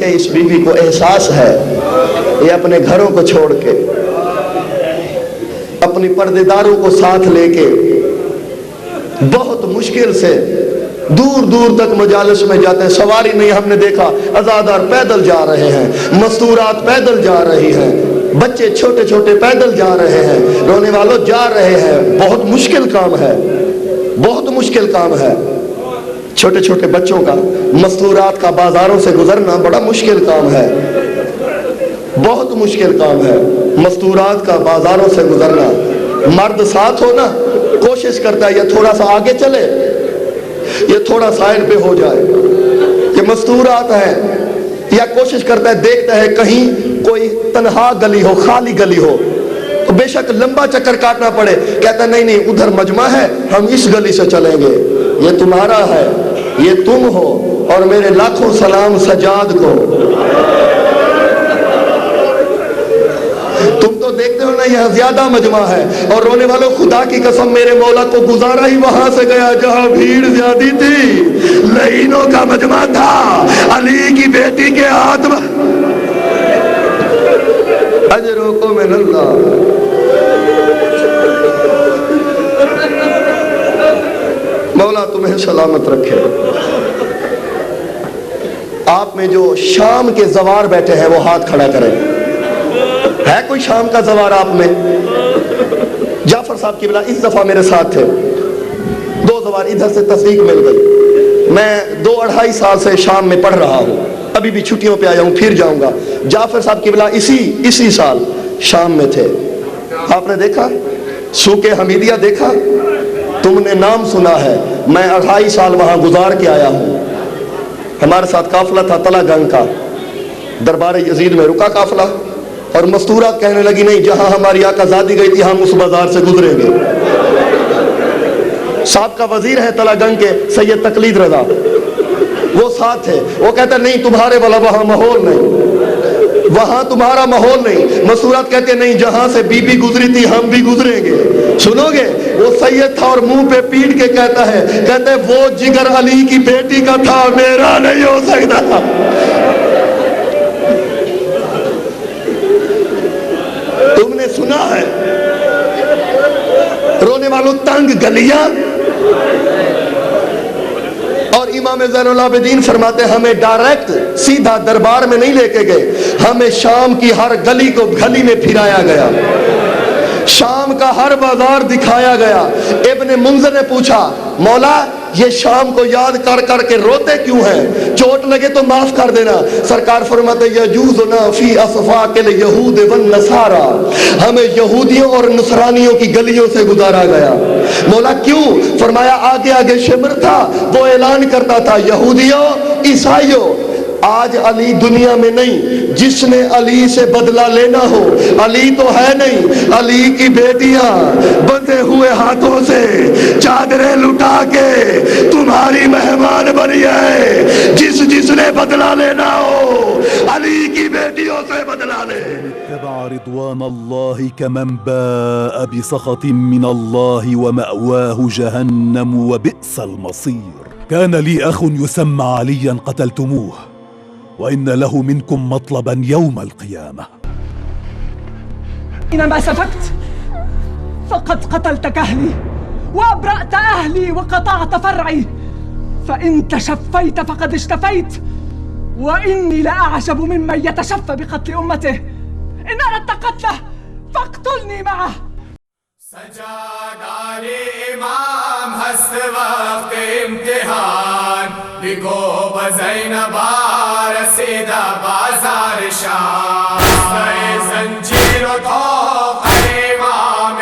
क्योंकि इस बीवी को एहसास है ये अपने घरों को छोड़ के, अपनी पर्देदारों को साथ लेके बहुत मुश्किल से दूर दूर तक मजालिस में जाते हैं। सवारी नहीं, हमने देखा अज़ादार पैदल जा रहे हैं, मस्तूरात पैदल जा रही हैं, बच्चे छोटे छोटे पैदल जा रहे हैं, रोने वालों जा रहे हैं। बहुत मुश्किल काम है, बहुत मुश्किल काम है। छोटे छोटे बच्चों का मस्तूरात का बाजारों से गुजरना बड़ा मुश्किल काम है, बहुत मुश्किल काम है। मस्तूरात का बाजारों से गुजरना, मर्द साथ हो ना, कोशिश करता है ये थोड़ा सा आगे चले, ये थोड़ा साइड पे हो जाए, ये मस्तूरात है, या कोशिश करता है, देखता है कहीं कोई तन्हा गली हो, खाली गली हो, तो बेशक लंबा चक्कर काटना पड़े, कहता नहीं नहीं उधर मजमा है, हम इस गली से चलेंगे, ये तुम्हारा है, ये तुम हो, और मेरे लाखों सलाम सजाद को। तुम तो देखते हो ना यह ज्यादा मजमा है, और रोने वालों खुदा की कसम मेरे मौला को गुजारा ही वहां से गया जहां भीड़ ज्यादा थी, लईनों का मजमा था, अली की बेटी के हाथ में अजरों को में अल्लाह। मौला तुम्हें सलामत रखे। आप में जो शाम के जवार बैठे हैं वो हाथ खड़ा करें। है कोई शाम का जवार आप में? जाफर साहब की बिला इस दफा मेरे साथ थे, 2 जवार इधर से तस्दीक मिल गई। मैं 2-2.5 साल से शाम में पढ़ रहा हूँ, अभी भी छुट्टियों पे आया हूँ, फिर जाऊंगा। जाफर साहब की बिला इसी साल शाम में थे। आपने देखा सूके हमीदिया देखा, तुमने नाम सुना है, मैं 2.5 साल वहां गुजार के आया हूँ। हमारे साथ काफिला था तला गंग का, दरबार यजीद में रुका काफिला, और मस्तूरा कहने लगी नहीं जहां हमारी आकाज़ादी गई थी हम उस बाजार से गुजरेंगे। साहब का वजीर है तला गंग के सैयद तकलीद रजा, वो साथ है, वो कहता नहीं तुम्हारे वाला वहां माहौल नहीं, वहां तुम्हारा माहौल नहीं। मस्तूरात कहते नहीं जहां से बीबी गुजरी थी हम भी गुजरेंगे। सुनोगे? वो सैयद था और मुंह पे पीट के कहता है, कहते वो जिगर अली की बेटी का था, मेरा नहीं हो सकता। तुमने सुना है रोने वालों तंग गलियां, और इमाम ज़ैनुल आबिदीन फरमाते हमें डायरेक्ट सीधा दरबार में नहीं लेके गए, हमें शाम की हर गली को गली में फिराया गया, शाम का हर बाजार दिखाया गया। इब्ने मुंज़िर ने पूछा मौला ये शाम को याद कर कर के रोते क्यों हैं, चोट लगे तो माफ कर देना। सरकार फरमाते यजूज़ुना फी अस्फ़ाक़िल यहूद वन नसारा, हमें यहूदियों और नसरानियों की गलियों से गुजारा गया। मौला क्यों? फरमाया आगे आगे शिमर था, वो ऐलान करता था यहूदियों ईसाइयों आज अली दुनिया में नहीं, जिसने अली से बदला लेना हो, अली तो है नहीं, अली की बेटियां बंधे हुए हाथों से चादरें लुटा के तुम्हारी मेहमान बनी है, जिसने बदला लेना हो अली की बेटियों से बदला ले। اتبع رضوان الله كمن باء بسخط من الله ومأواه جهنم وبئس المصير. كان لي أخ يسمى عليا قتلتموه وإن له منكم مطلبا يوم القيامة. إنما سفكت فقد قتلت أهلي وأبرأت أهلي وقطعت فرعي، فإن تشفيت فقد اشتفيت، وإني لأعجب ممن يتشفى بقتل أمته. إن أردت قتله فاقتلني معه. سجاد علی امام ہست وقت امتحان، بگو بزینب رسیدہ بازار شام، زنجیر و طوق امام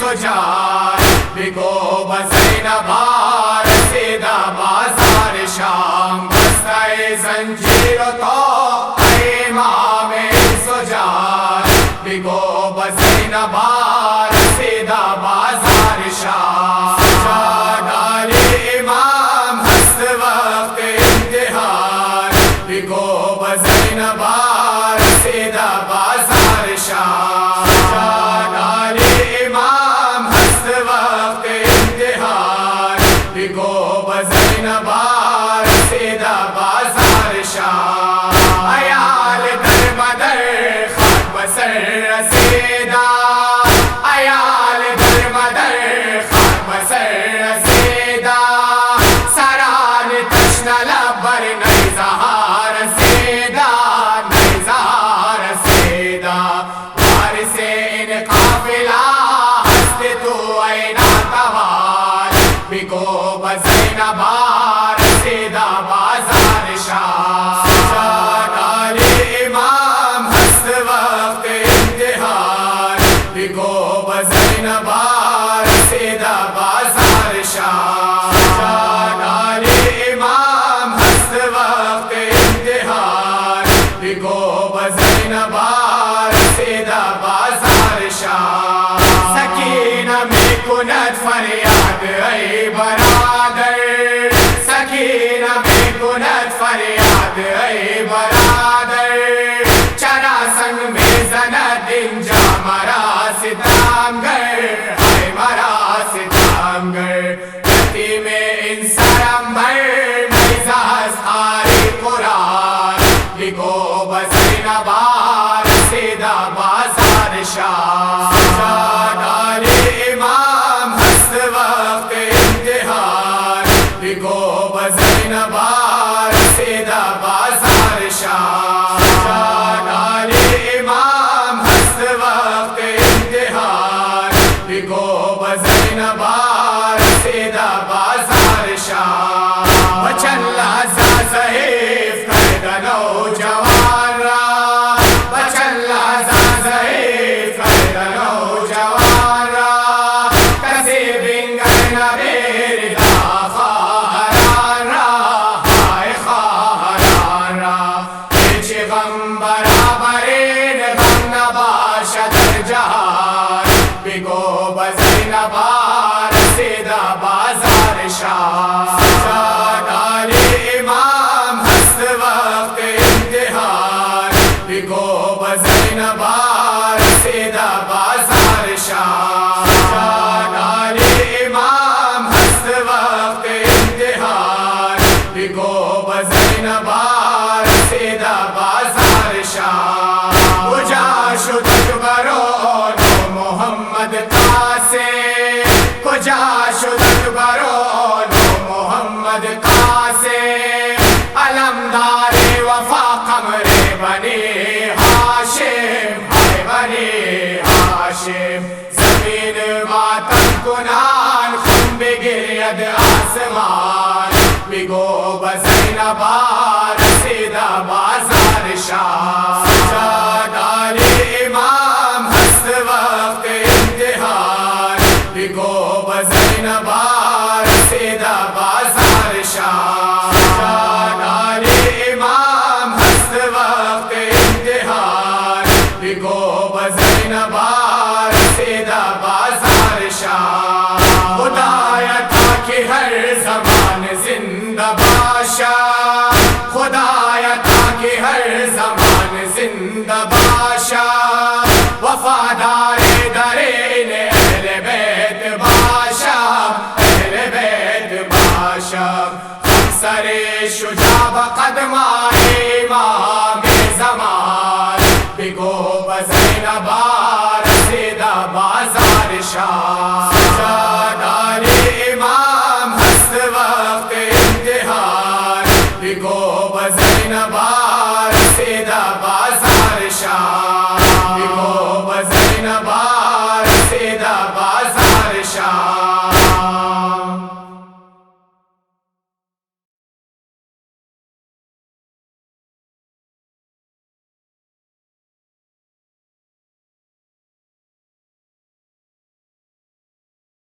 سجاد، بگو بزینب رسیدہ بازار شام، زنجیر و طوق امام سجاد، بگو بزینب رسیدہ بازار شام. سجاد علی امام ہست وقت امتحان، بگو بزینب رسیدہ بازار شام. سجاد علی امام ہست وقت امتحان، بگو بزینب رسیدہ بازار شام. این قافلہ ہست تو اے ناتوان بگو بزینب رسیدہ بازار شاہ سجاد علی امام ہست وقت امتحان بگو بزینب رسیدہ بازار شاہ سجاد علی امام ہست وقت امتحان بگو بزینب رسیدہ بازار شاہ سکینہ میں کند فریاد اے برادر سکینہ میں کند فریاد اے برادر چرا سنگ میں زند انجا مرا ستامگر ہائے مرا ستامگر یتیم انسرم بر میزہ آری قرآن بگو بزینب رسیدہ بازار شاہ سجاد علی امام ہست وقت امتحان بگو بزینب رسیدہ بازار شاہ سجاد علی امام ہست وقت امتحان بگو بزینب رسیدہ بازار شاہ بچن لحظہ ضعیف کردہ نوجوان را بچن لحظہ ضعیف کردہ نوجوان را کسی بنگر نبیر دا خواہران را ہائے خواہران را ہیچ غم برابرین غم نباشد در جہان بگو بزینب رسیدہ بازار شاہ سجاد علی امام ہست وقت امتحان بگو بزینب رسیدہ بازار شاہ سجاد علی امام ہست وقت امتحان بگو بزینب رسیدہ بازار شاہ کجا شد اکبرون محمد قاسم کجا شد اکبرون محمد قاسم علمدار وفا قمر بنی ہاشم ہائے بنی ہاشم زمین ماتم کنان خون بگرید آسمان بگو بزینب رسیدہ بازار شاہ سجاد علی امام ہست وقت امتحان بگو بزینب رسیدہ بازار شاہ سجاد علی امام ہست وقت امتحان بگو بزینب رسیدہ بازار شاہ خدایا تھا کہ ہر زمان زندہ باشا خدایا تھا کہ ہر زمان زندہ باشا وفادار درین اہل بیت باشا اہل بیت باشا خمسر شجاع بقدمان امام زمان بگو بزینب رسیدہ بازار شاہ سجاد علی امام ہست وقت امتحان بگو بزینب